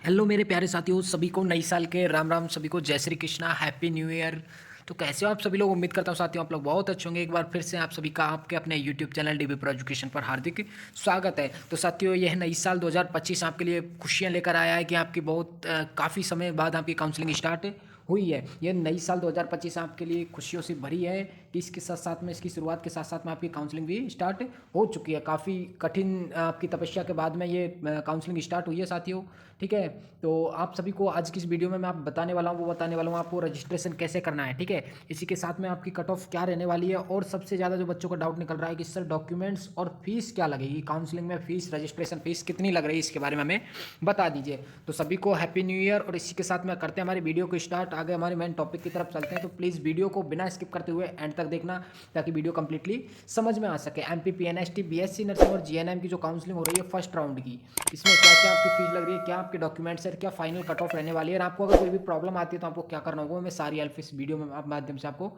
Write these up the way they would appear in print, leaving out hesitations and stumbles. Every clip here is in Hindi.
हेलो मेरे प्यारे साथियों, सभी को नई साल के राम राम। सभी को जय Shri Krishna, happy new year. तो कैसे हो आप सभी लोग? उम्मीद करता हूँ साथियों आप लोग बहुत अच्छे होंगे। एक बार फिर से आप सभी का आपके अपने YouTube channel dB pro education पर हार्दिक स्वागत है। तो साथियों, यह नई साल 2025 आपके लिए खुशियाँ लेकर आया है कि आपकी बहुत काफ़ी समय बाद आपकी काउंसलिंग स्टार्ट हुई है। यह नई साल 2025 आपके लिए खुशियों से भरी है कि इसके साथ साथ में, इसकी शुरुआत के साथ साथ में आपकी काउंसलिंग भी स्टार्ट हो चुकी है। काफ़ी कठिन आपकी तपस्या के बाद में ये काउंसलिंग स्टार्ट हुई है साथियों। ठीक है, तो आप सभी को आज की इस वीडियो में मैं आप बताने वाला हूँ, वो बताने वाला हूँ आपको रजिस्ट्रेशन कैसे करना है। ठीक है, इसी के साथ में आपकी कट ऑफ क्या रहने वाली है, और सबसे ज़्यादा जो बच्चों का डाउट निकल रहा है कि सर डॉक्यूमेंट्स और फीस क्या लगेगी काउंसलिंग में, फीस रजिस्ट्रेशन फीस कितनी लग रही है, इसके बारे में हमें बता दीजिए। तो सभी को हैप्पी न्यू ईयर। और इसी के साथ में करते हैं हमारी वीडियो को स्टार्ट। आगे हमारे मेन टॉपिक की तरफ चलते हैं, तो प्लीज़ वीडियो को बिना स्किप करते हुए एंड तक देखना ताकि वीडियो कंप्लीटली समझ में आ सके। एमपी पीएनएसटी बीएससी नर्सिंग और जीएनएम की जो काउंसलिंग हो रही है फर्स्ट राउंड की, इसमें क्या क्या आपकी फीस लग रही है, क्या आपके डॉक्यूमेंट्स है, क्या फाइनल कट ऑफ रहने वाली है, और आपको अगर कोई भी प्रॉब्लम आती है तो आपको क्या करना होगा, मैं सारी हेल्प इस वीडियो में माध्यम से आपको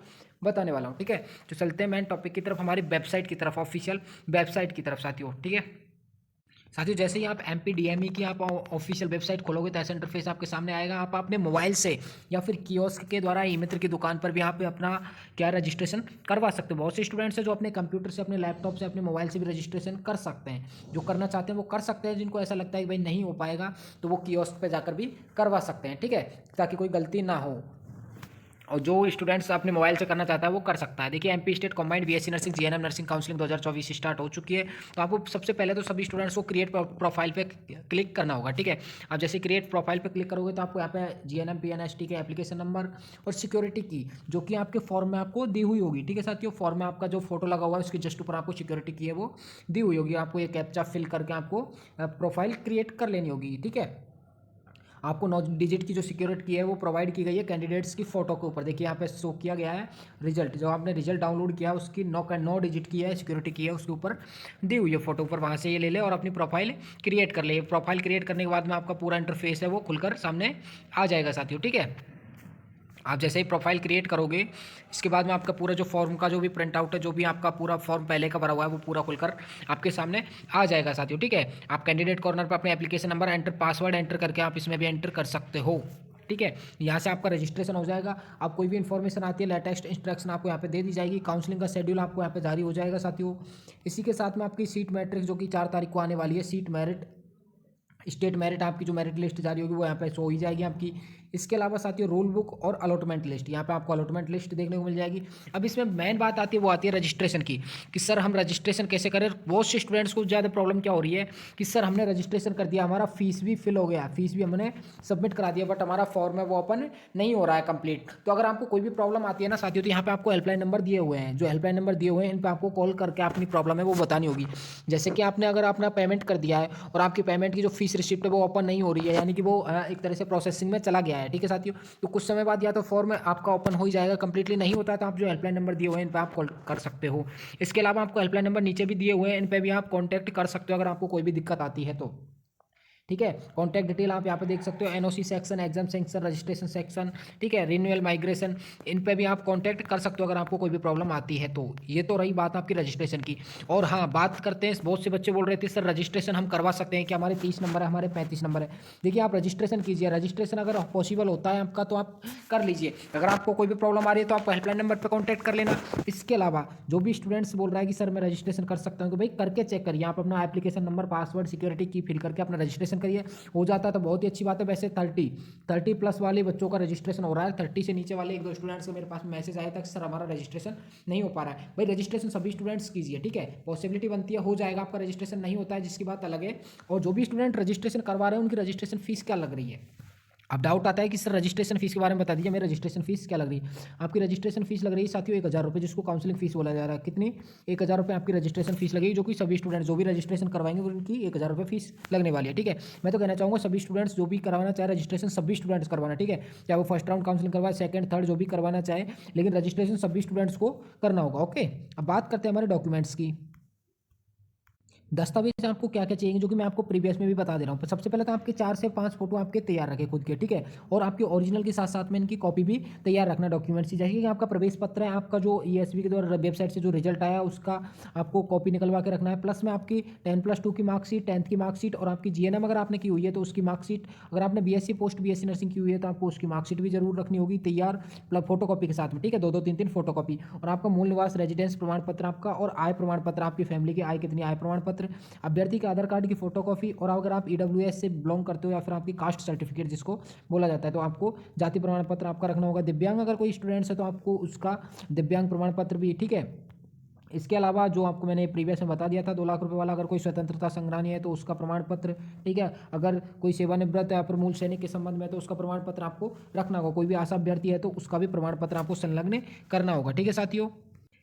बताने वाला हूँ। ठीक है, तो चलते हैं मेन टॉपिक की तरफ, हमारी वेबसाइट की तरफ, ऑफिशियल वेबसाइट की तरफ साथियों। ठीक है साथियों, जैसे ही आप M P D M E की आप ऑफिशियल वेबसाइट खोलोगे तो ऐसा इंटरफेस आपके सामने आएगा। आप अपने मोबाइल से या फिर कियोस्क के द्वारा ई मित्र की दुकान पर भी यहाँ पे अपना क्या रजिस्ट्रेशन करवा सकते हो। बहुत से स्टूडेंट्स हैं जो अपने कंप्यूटर से, अपने लैपटॉप से, अपने मोबाइल से भी रजिस्ट्रेशन कर सकते हैं। जो करना चाहते हैं वो कर सकते हैं, जिनको ऐसा लगता है कि भाई नहीं हो पाएगा तो वो कियोस्क पर जाकर भी करवा सकते हैं। ठीक है, ताकि कोई गलती ना हो, और जो स्टूडेंट्स अपने मोबाइल से करना चाहता है वो कर सकता है। देखिए MP state combined BSc nursing GNM nursing counselling 2024 start हो चुकी है। तो आपको सबसे पहले तो सभी स्टूडेंट्स को क्रिएट प्रोफाइल पे क्लिक करना होगा। ठीक है, आप जैसे क्रिएट प्रोफाइल पे क्लिक करोगे तो आपको यहाँ पे जीएनएम पीएनएसटी के एप्लीकेशन नंबर और सिक्योरिटी की, जो कि आपके फॉर्म में आपको दी हुई होगी। ठीक है साथियों, फॉर्म में आपका जो फोटो लगा हुआ है उसके जस्ट ऊपर आपको सिक्योरिटी की है वो दी हुई होगी। आपको ये कैप्चा फिल करके आपको प्रोफाइल क्रिएट कर लेनी होगी। ठीक है, आपको 9 डिजिट की जो सिक्योरिटी की है वो प्रोवाइड की गई है कैंडिडेट्स की फोटो के ऊपर। देखिए यहाँ पे शो किया गया है रिजल्ट, जो आपने रिजल्ट डाउनलोड किया है उसकी 9 डिजिट की है सिक्योरिटी की है, उसके ऊपर दी हुई है फोटो ऊपर। वहाँ से ये ले ले और अपनी प्रोफाइल क्रिएट कर ले। प्रोफाइल क्रिएट करने के बाद में आपका पूरा इंटरफेस है वो खुलकर सामने आ जाएगा साथियों। ठीक है, आप जैसे ही प्रोफाइल क्रिएट करोगे इसके बाद में आपका पूरा जो फॉर्म का जो भी प्रिंट आउट है, जो भी आपका पूरा फॉर्म पहले का भरा हुआ है वो पूरा खुलकर आपके सामने आ जाएगा साथियों। ठीक है, आप कैंडिडेट कॉर्नर पर अपने application number enter, password enter करके आप इसमें भी एंटर कर सकते हो। ठीक है, यहाँ से आपका रजिस्ट्रेशन हो जाएगा। आप कोई भी इन्फॉर्मेशन आती है, लेटेस्ट इंस्ट्रक्शन आपको यहाँ पे दे दी जाएगी। काउंसलिंग का शेड्यूल आपको यहाँ पे जारी हो जाएगा साथियों। इसी के साथ में आपकी सीट मैट्रिक्स जो कि 4 तारीख को आने वाली है, सीट मेरिट, स्टेट मेरिट, आपकी जो मेरिट लिस्ट जारी होगी वो यहाँ पे शो ही जाएगी आपकी। इसके अलावा साथियों रोल बुक और अलॉटमेंट लिस्ट, यहाँ पे आपको अलॉटमेंट लिस्ट देखने को मिल जाएगी। अब इसमें मेन बात आती है, वो आती है रजिस्ट्रेशन की, कि सर हम रजिस्ट्रेशन कैसे करें। बहुत से स्टूडेंट्स को ज़्यादा प्रॉब्लम क्या हो रही है कि सर हमने रजिस्ट्रेशन कर दिया, हमारा फीस भी फिल हो गया, फीस भी हमने सबमिट करा दिया, बट हमारा फॉर्म है वो ओपन नहीं हो रहा है कंप्लीट। तो अगर आपको कोई भी प्रॉब्लम आती है ना साथियों, तो यहाँ पे आपको हेल्पलाइन नंबर दिए हुए हैं। जो हेल्पलाइन नंबर दिए हुए हैं इन पर आपको कॉल करके अपनी प्रॉब्लम है वो बतानी होगी। जैसे कि आपने अगर अपना पेमेंट कर दिया है और आपकी पेमेंट की जो फीस रिसिप्ट है वो ओपन नहीं हो रही है, यानी कि वो एक तरह से प्रोसेसिंग में चला गया है। ठीक है साथियों, तो कुछ समय बाद या तो फॉर्म आपका ओपन हो ही जाएगा, कंप्लीटली नहीं होता है तो आप जो हेल्पलाइन नंबर दिए हुए हैं इन पर आप कॉल कर सकते हो। इसके अलावा आपको हेल्पलाइन नंबर नीचे भी दिए हुए हैं, इन पर भी आप कॉन्टैक्ट कर सकते हो अगर आपको कोई भी दिक्कत आती है तो। ठीक है, कॉन्टैक्ट डिटेल आप यहाँ पे देख सकते हो, NOC section, exam section, registration section. ठीक है, रिन्यूअल, माइग्रेशन, इन पे भी आप कॉन्टैक्ट कर सकते हो अगर आपको कोई भी प्रॉब्लम आती है तो। ये तो रही बात आपकी रजिस्ट्रेशन की। और हाँ, बात करते हैं, बहुत से बच्चे बोल रहे थे सर रजिस्ट्रेशन हम करवा सकते हैं कि हमारे 30 नंबर है, हमारे 35 नंबर है। देखिए आप रजिस्ट्रेशन कीजिए, रजिस्ट्रेशन अगर पॉसिबल होता है आपका तो आप कर लीजिए। अगर आपको कोई भी प्रॉब्लम आ रही है तो आप हेल्पलाइन नंबर पर कॉन्टैक्ट कर लेना। इसके अलावा जो भी स्टूडेंट्स बोल रहा है कि सर मैं रजिस्ट्रेशन कर सकता हूँ, तो भाई करके चेक करिए। आप अपना एप्लीकेशन नंबर, पासवर्ड, सिक्योरिटी की फिल करके अपना रजिस्ट्रेशन करिए। हो जाता है तो बहुत ही अच्छी बात है। वैसे 30 प्लस वाले बच्चों का रजिस्ट्रेशन हो रहा है, 30 से नीचे वाले एक दो स्टूडेंट्स को मेरे पास मैसेज आया था कि सर हमारा रजिस्ट्रेशन नहीं हो पा रहा है। भाई रजिस्ट्रेशन सभी स्टूडेंट्स कीजिए। ठीक है, पॉसिबिलिटी बनती है हो जाएगा आपका, रजिस्ट्रेशन नहीं होता है जिसकी बात अलग है। और जो भी स्टूडेंट रजिस्ट्रेशन करवा रहे हैं उनकी रजिस्ट्रेशन फीस क्या लग रही है। अब डाउट आता है कि सर रजिस्ट्रेशन फीस के बारे में बता दीजिए, मेरी रजिस्ट्रेशन फीस क्या लग रही है। आपकी रजिस्ट्रेशन फीस लग रही है साथियों 1000 रुपये, जिसको काउंसलिंग फीस बोला जा रहा है। कितनी? 1000 रुपये आपकी रजिस्ट्रेशन फीस लगेगी, जो कि सभी स्टूडेंट जो भी रजिस्ट्रेशन करवाएंगे उनकी 1000 रुपये फीस लगने वाली है। ठीक है, मैं तो कहना चाहूँगा सभी स्टूडेंट्स जो भी करवाना चाहे रजिस्ट्रेशन, सभी स्टूडेंट्स करवाना। ठीक है, चाहे वो फर्स्ट राउंड काउंसलिंग करवाए, सेकंड, थर्ड, जो भी करवाना चाहे, लेकिन रजिस्ट्रेशन सभी स्टूडेंट्स को करना होगा। ओके, अब बात करते हैं हमारे डॉक्यूमेंट्स की। दस्तावेज आपको क्या क्या चाहिए जो कि मैं आपको प्रीवियस में भी बता दे रहा हूँ। सबसे पहले तो आपके 4 से 5 फोटो आपके तैयार रखें खुद के, ठीक है, और आपके ओरिजिनल के साथ साथ में इनकी कॉपी भी तैयार रखना डॉक्यूमेंट्स की। जैसे कि आपका प्रवेश पत्र है, आपका जो ईएसबी के द्वारा वेबसाइट से जो रिजल्ट आया उसका आपको कॉपी निकलवा के रखना है, प्लस में आपकी 10+2 की मार्कशीट, 10th की मार्कशीट, और आपकी जीएनएम अगर आपने की हुई है तो उसकी मार्कशीट, अगर आपने बीएससी पोस्ट बीएससी नर्सिंग की हुई है तो आपको उसकी मार्कशीट भी जरूर रखनी होगी तैयार, प्लस फोटो कॉपी के साथ में, ठीक है, 2-2 3-3 फोटो कॉपी, और आपका मूल निवास रेजिडेंस प्रमाण पत्र आपका, और आय प्रमाण पत्र, आपकी फैमिली की आय कितनी, आय प्रमाण पत्र, अभ्यर्थी के आधार कार्ड की फोटोकॉपी, और अगर आप ईडब्ल्यूएस से बिलोंग करते हो या फिर आपकी कास्ट सर्टिफिकेट जिसको बोला जाता है तो आपको जाति प्रमाण पत्र आपका रखना होगा। दिव्यांग अगर कोई स्टूडेंट्स है तो आपको उसका दिव्यांग प्रमाण पत्र भी, ठीक है। इसके अलावा जो आपको मैंने प्रीवियस में बता दिया था 2 लाख रुपए वाला, अगर कोई स्वतंत्रता संग्रामी है तो उसका प्रमाण पत्र, ठीक है, अगर कोई सेवानिवृत्त है या फिर मूल सैनिक के संबंध में तो उसका प्रमाण पत्र आपको रखना होगा। कोई भी आशा अभ्यर्थी है तो उसका भी प्रमाण पत्र आपको संलग्न करना होगा, ठीक है साथियों।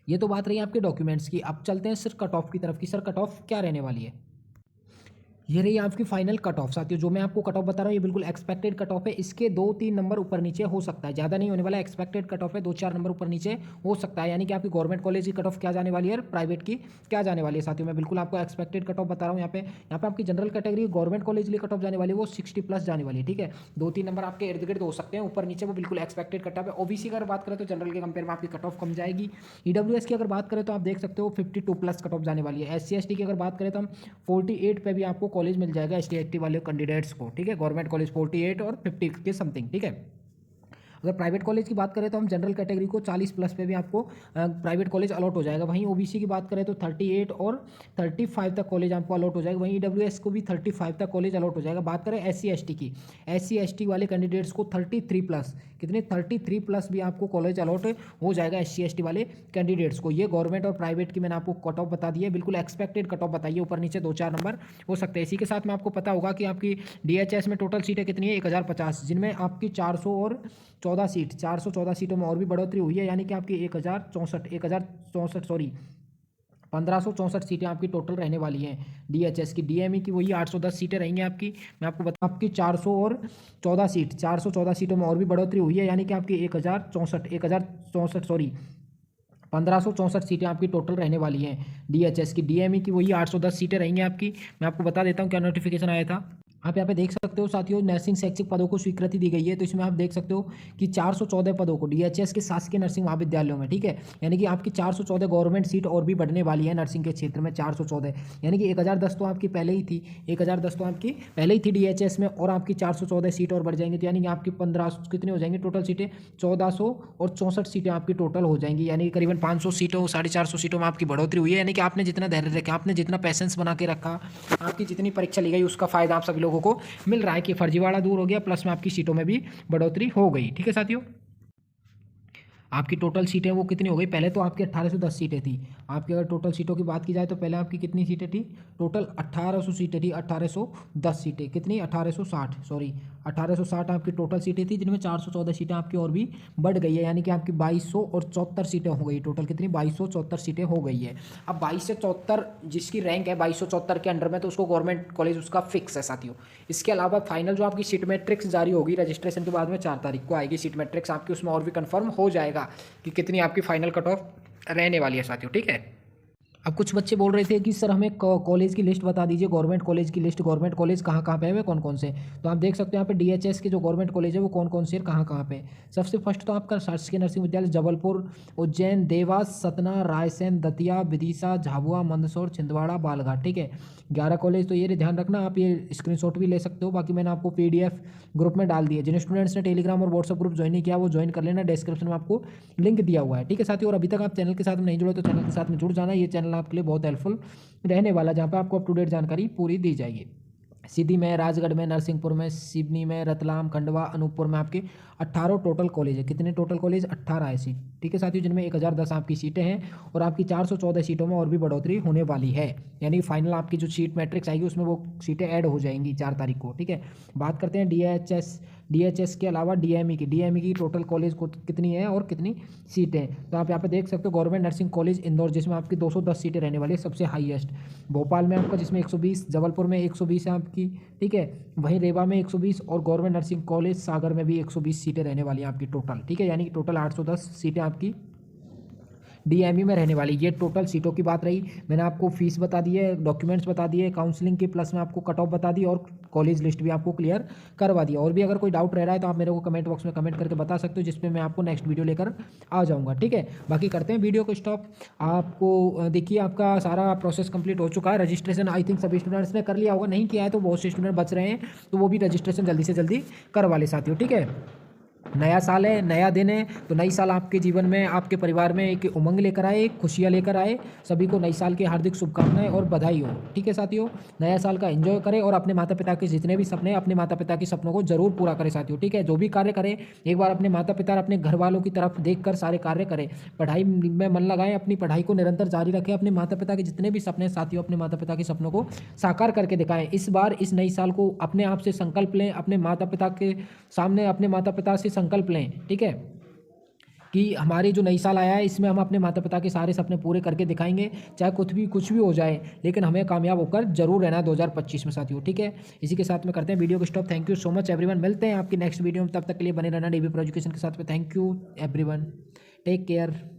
ये तो बात रही आपके डॉक्यूमेंट्स की। अब चलते हैं सर कट ऑफ की तरफ की। सर कट ऑफ क्या रहने वाली है? ये रही आपकी फाइनल कट ऑफ साथियों। जो मैं आपको कट ऑफ बता रहा हूँ ये बिल्कुल एक्सपेक्टेड कट ऑफ है। इसके 2-3 नंबर ऊपर नीचे हो सकता है, ज़्यादा नहीं होने वाला, एक्सपेक्टेड कट ऑफ है, 2-4 नंबर ऊपर नीचे हो सकता है। यानी कि आपकी गवर्नमेंट कॉलेज की कट ऑफ क्या जाने वाली है, प्राइवेट की क्या जाने वाली है साथियों। मैं बिल्कुल आपको एक्सपेक्टेड कट ऑफ बता रहा हूँ। यहाँ पे आपकी जनरल कैटेगरी गवर्नमेंट कॉलेज के लिए कट ऑफ जाने वाली है वो 60+ जाने वाली है, ठीक है। 2-3 नंबर आपके इर्द गिर्द हो सकते हैं ऊपर नीचे, वो बिल्कुल एक्सपेक्टेड कट ऑफ है। ओबीसी की अगर बात करें तो जनरल के कंपेयर में आपकी कट ऑफ कम जाएगी। ईडब्ल्यूएस की अगर बात करें तो आप देख सकते हो 52+ कट ऑफ जाने वाली है। SC ST की अगर बात करें तो हम 48 पे भी आपको कॉलेज मिल जाएगा ST ST वाले कैंडिडेट्स को, ठीक है। गवर्नमेंट कॉलेज 48 और 50 के समथिंग, ठीक है। अगर प्राइवेट कॉलेज की बात करें तो हम जनरल कैटेगरी को 40+ पे भी आपको प्राइवेट कॉलेज अलॉट हो जाएगा। वहीं ओबीसी की बात करें तो 38 और 35 तक कॉलेज आपको अलॉट हो जाएगा। वहीं ईडब्ल्यूएस को भी 35 तक कॉलेज अलॉट हो जाएगा। बात करें SC ST की, SC ST वाले कैंडिडेट्स को 33+, कितने 33+ भी आपको कॉलेज अलॉट हो जाएगा SC ST वाले कैंडिडेट्स को। ये गवर्नमेंट और प्राइवेट की मैंने आपको कट ऑफ बता दी है, बिल्कुल एक्सपेक्टेड कट ऑफ बताइए। ऊपर नीचे 2-4 नंबर हो सकते हैं। इसी के साथ में आपको पता होगा कि आपकी DHS में टोटल सीटें कितनी है, 1050, जिनमें आपकी 414 सीट, 414 सीटों में और भी बढ़ोतरी हुई है। यानी कि आपकी 1064 सॉरी 1564 सीटें आपकी टोटल रहने वाली हैं DHS की। DME की वही 810 सीटें रहेंगी आपकी। मैं आपको बता, आपकी 414 सीटों में और भी बढ़ोतरी हुई है। यानी कि आपकी 1564 सीटें आपकी टोटल रहने वाली हैं DHS की। DME की वही 810 सीटें रहेंगी आपकी। मैं आपको बता देता हूँ क्या नोटिफिकेशन आया था। आप यहाँ पे देख सकते हो साथियों, नर्सिंग शैक्षिक पदों को स्वीकृति दी गई है। तो इसमें आप देख सकते हो कि 414 पदों को DHS के शासकीय नर्सिंग महाविद्यालयों में, ठीक है, यानी कि आपकी 414 गवर्नमेंट सीट और भी बढ़ने वाली है नर्सिंग के क्षेत्र में। 414 यानी कि 1010 तो आपकी पहले ही थी, 1010 तो आपकी पहले ही थी DHS में, और आपकी 414 सीट और बढ़ जाएंगी। तो यानी कि आपकी 15 कितनी हो जाएंगी टोटल सीटें, 1464 सीटें आपकी टोटल हो जाएंगी। यानी कि करीबन 500 सीटों 450 सीटों में आपकी बढ़ोतरी हुई है। यानी कि आपने जितना धैर्य रखा, आपने जितना पैसेंस बना के रखा, आपकी जितनी परीक्षा ली गई उसका फायदा आप सभी लोगों को मिल रहा है कि फर्जीवाड़ा दूर हो गया, प्लस में आपकी सीटों में भी बढ़ोतरी हो गई, ठीक है साथियों। आपकी टोटल सीटें वो कितनी हो गई, पहले तो आपकी 1810 सीटें थी। आपकी अगर टोटल सीटों की बात की जाए तो पहले आपकी कितनी सीटें थी, टोटल 1800 सीटें थी। 1810 सीटें कितनी, 1860 सॉरी 1860 आपकी टोटल सीटें थी, जिनमें 414 सीटें आपकी और भी बढ़ गई है। यानी कि आपकी 2274 सीटें हो गई टोटल, कितनी 2274 सीटें हो गई है। अब 22 से 74 जिसकी रैंक है 2274 के अंडर में, तो उसको गवर्नमेंट कॉलेज उसका फिक्स है साथियों। इसके अलावा फाइनल जो आपकी सीट मैट्रिक्स जारी होगी रजिस्ट्रेशन के बाद में 4 तारीख को आएगी सीट मैट्रिक्स आपकी, उसमें और भी कंफर्म हो जाएगा कि कितनी आपकी फाइनल कट ऑफ रहने वाली है साथियों, ठीक है। अब कुछ बच्चे बोल रहे थे कि सर हमें कॉलेज की लिस्ट बता दीजिए, गवर्नमेंट कॉलेज की लिस्ट, गवर्नमेंट कॉलेज कहाँ कहाँ पे है, कौन कौन से। तो आप देख सकते हो यहाँ पे DHS के जो गवर्नमेंट कॉलेज है वो कौन कौन से है, कहाँ कहाँ पे। सबसे फर्स्ट तो आपका शासकीय नर्सिंग विद्यालय जबलपुर, उज्जैन, देवास, सतना, रायसेन, दतिया, विदिशा, झाबुआ, मंदसौर, छिंदवाड़ा, बालघाट, ठीक है। 11 कॉलेज। तो ये ध्यान रखना, आप ये स्क्रीनशॉट भी ले सकते हो। बाकी मैंने आपको PDF ग्रुप में डाल दिया। जिन स्टूडेंट्स ने टेलीग्राम और व्हाट्सअप ग्रुप ज्वाइन नहीं किया वो ज्वाइन कर लेना, डिस्क्रिप्शन में आपको लिंक दिया हुआ है, ठीक है साथियों। और अभी तक आप चैनल के साथ में नहीं जुड़े तो चैनल के साथ में जुड़ जाना, ये चैनल आपके लिए बहुत हेल्पफुल रहने वाला, जहाँ पे आपको अप टू डेट जानकारी पूरी दी जाएगी। सीधी में, राजगढ़ में, नरसिंहपुर में, सिवनी में, रतलाम, खंडवा, अनूपपुर में आपके 18 टोटल कॉलेज है। कितने टोटल कॉलेज, 18 है सीट, ठीक है साथियों, जिनमें 1010 आपकी सीटें हैं और आपकी 414 सीटों में और भी बढ़ोतरी होने वाली है। यानी फाइनल आपकी जो सीट मैट्रिक्स आएगी उसमें वो सीटें ऐड हो जाएंगी 4 तारीख को, ठीक है। बात करते हैं DHS के अलावा DME की टोटल कॉलेज को कितनी है और कितनी सीटें। तो आप यहाँ पे देख सकते हो गवर्नमेंट नर्सिंग कॉलेज इंदौर, जिसमें आपकी 210 सीटें रहने वाली है, सबसे हाईएस्ट। भोपाल में आपका जिसमें 120, जबलपुर में 120 है आपकी, ठीक है। वहीं रेवा में 120 और गवर्नमेंट नर्सिंग कॉलेज सागर में भी 120 सीटें रहने वाली हैं आपकी टोटल, ठीक है। यानी कि टोटल 810 सीटें आपकी डीएमयू में रहने वाली। ये टोटल सीटों की बात रही। मैंने आपको फीस बता दी है, डॉक्यूमेंट्स बता दिए, काउंसलिंग की प्लस में आपको कट ऑफ बता दी और कॉलेज लिस्ट भी आपको क्लियर करवा दिया। और भी अगर कोई डाउट रह रहा है तो आप मेरे को कमेंट बॉक्स में कमेंट करके बता सकते हो, जिसमें मैं आपको नेक्स्ट वीडियो लेकर आ जाऊँगा। ठीक है, बाकी करते हैं वीडियो को स्टॉप। आपको देखिए आपका सारा प्रोसेस कंप्लीट हो चुका है। रजिस्ट्रेशन आई थिंक सभी स्टूडेंट्स ने कर लिया होगा, नहीं किया है तो बहुत से स्टूडेंट बच रहे हैं, तो वो भी रजिस्ट्रेशन जल्दी से जल्दी करवा ले साथियों। ठीक है, नया साल है, नया दिन है, तो नई साल आपके जीवन में, आपके परिवार में एक उमंग लेकर आए, खुशियाँ लेकर आए। सभी को नई साल की हार्दिक शुभकामनाएं और बधाई हो। ठीक है साथियों, नया साल का एंजॉय करें और अपने माता पिता के जितने भी सपने, अपने माता पिता के सपनों को जरूर पूरा करें साथियों। ठीक है, जो भी कार्य करें एक बार अपने माता पिता और अपने घर वालों की तरफ देखकर सारे कार्य करें। पढ़ाई में मन लगाएं, अपनी पढ़ाई को निरंतर जारी रखें। अपने माता पिता के जितने भी सपने साथियों, अपने माता पिता के सपनों को साकार करके दिखाएं। इस बार इस नई साल को अपने आप से संकल्प लें, अपने माता पिता के सामने अपने माता पिता से संकल्प लें। ठीक है, कि हमारी जो नई साल आया है इसमें हम अपने माता पिता के सारे सपने पूरे करके दिखाएंगे, चाहे कुछ भी हो जाए, लेकिन हमें कामयाब होकर जरूर रहना है 2025 में साथियों। ठीक है, इसी के साथ में करते हैं वीडियो को stop. Thank you so much everyone, मिलते हैं आपकी नेक्स्ट वीडियो में, तब तक के लिए बने रहना डीबी प्रो एजुकेशन के साथ में। Thank you everyone, take care.